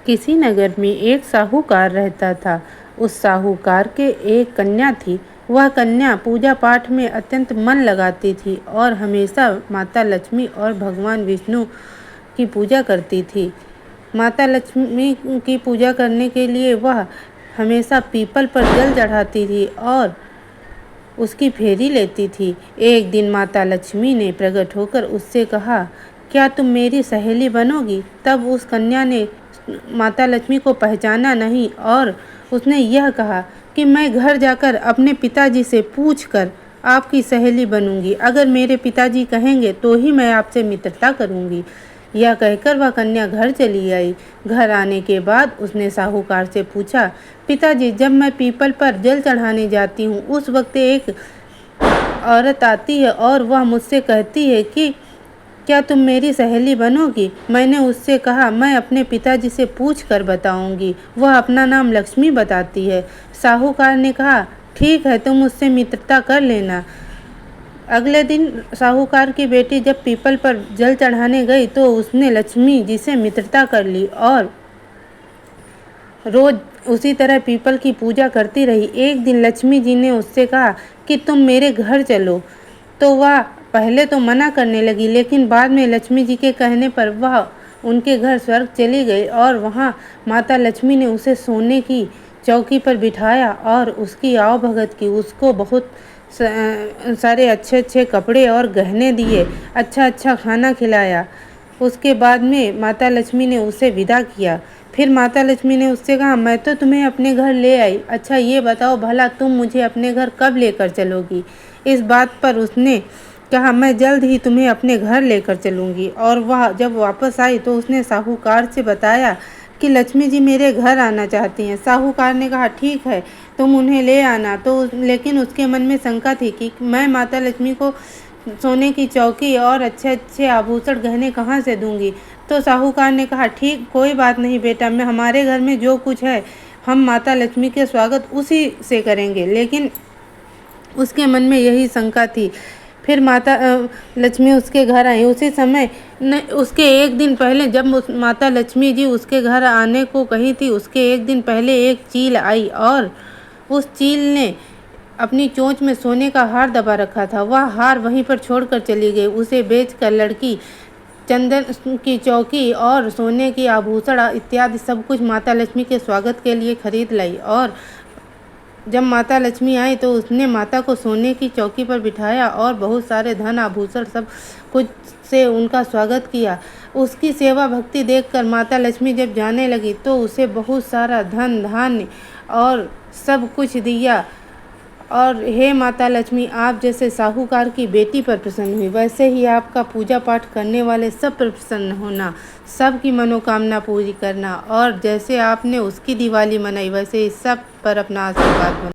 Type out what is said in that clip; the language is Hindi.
किसी नगर में एक साहूकार रहता था। उस साहूकार के एक कन्या थी। वह कन्या पूजा पाठ में अत्यंत मन लगाती थी और हमेशा माता लक्ष्मी और भगवान विष्णु की पूजा करती थी। माता लक्ष्मी की पूजा करने के लिए वह हमेशा पीपल पर जल चढ़ाती थी और उसकी फेरी लेती थी। एक दिन माता लक्ष्मी ने प्रकट होकर उससे कहा, क्या तुम मेरी सहेली बनोगी? तब उस कन्या ने माता लक्ष्मी को पहचाना नहीं और उसने यह कहा कि मैं घर जाकर अपने पिताजी से पूछकर आपकी सहेली बनूंगी। अगर मेरे पिताजी कहेंगे तो ही मैं आपसे मित्रता करूंगी। यह कहकर वह कन्या घर चली आई। घर आने के बाद उसने साहूकार से पूछा, पिताजी, जब मैं पीपल पर जल चढ़ाने जाती हूँ उस वक्त एक औरत आती है और वह मुझसे कहती है कि क्या तुम मेरी सहेली बनोगी? मैंने उससे कहा मैं अपने पिताजी से पूछ कर बताऊंगी। वह अपना नाम लक्ष्मी बताती है। साहूकार ने कहा, ठीक है, तुम उससे मित्रता कर लेना। अगले दिन साहूकार की बेटी जब पीपल पर जल चढ़ाने गई तो उसने लक्ष्मी जी से मित्रता कर ली और रोज उसी तरह पीपल की पूजा करती रही। एक दिन लक्ष्मी जी ने उससे कहा कि तुम मेरे घर चलो। तो वह पहले तो मना करने लगी, लेकिन बाद में लक्ष्मी जी के कहने पर वह उनके घर स्वर्ग चली गई और वहाँ माता लक्ष्मी ने उसे सोने की चौकी पर बिठाया और उसकी आवभगत की। उसको बहुत सारे अच्छे अच्छे कपड़े और गहने दिए, अच्छा अच्छा खाना खिलाया। उसके बाद में माता लक्ष्मी ने उसे विदा किया। फिर माता लक्ष्मी ने उससे कहा, मैं तो तुम्हें अपने घर ले आई, अच्छा ये बताओ भला तुम मुझे अपने घर कब लेकर चलोगी? इस बात पर उसने कहा, मैं जल्द ही तुम्हें अपने घर लेकर चलूँगी। और वह जब वापस आई तो उसने साहूकार से बताया कि लक्ष्मी जी मेरे घर आना चाहती हैं। साहूकार ने कहा, ठीक है, तुम उन्हें ले आना। तो लेकिन उसके मन में शंका थी कि मैं माता लक्ष्मी को सोने की चौकी और अच्छे अच्छे आभूषण गहने कहाँ से दूंगी? तो साहूकार ने कहा, ठीक, कोई बात नहीं बेटा, मैं हमारे घर में जो कुछ है हम माता लक्ष्मी के स्वागत उसी से करेंगे। लेकिन उसके मन में यही शंका थी। फिर माता लक्ष्मी उसके घर आई। उसी समय उसके एक दिन पहले जब माता लक्ष्मी जी उसके घर आने को कही थी, उसके एक दिन पहले एक चील आई और उस चील ने अपनी चोंच में सोने का हार दबा रखा था। वह हार वहीं पर छोड़कर चली गई। उसे बेचकर लड़की चंदन की चौकी और सोने की आभूषण इत्यादि सब कुछ माता लक्ष्मी के स्वागत के लिए खरीद लाई। और जब माता लक्ष्मी आई तो उसने माता को सोने की चौकी पर बिठाया और बहुत सारे धन आभूषण सब कुछ से उनका स्वागत किया। उसकी सेवा भक्ति देखकर माता लक्ष्मी जब जाने लगी तो उसे बहुत सारा धन धान्य और सब कुछ दिया। और हे माता लक्ष्मी, आप जैसे साहूकार की बेटी पर प्रसन्न हुई, वैसे ही आपका पूजा पाठ करने वाले सब पर प्रसन्न होना, सबकी मनोकामना पूरी करना। और जैसे आपने उसकी दिवाली मनाई वैसे ही सब पर अपना आशीर्वाद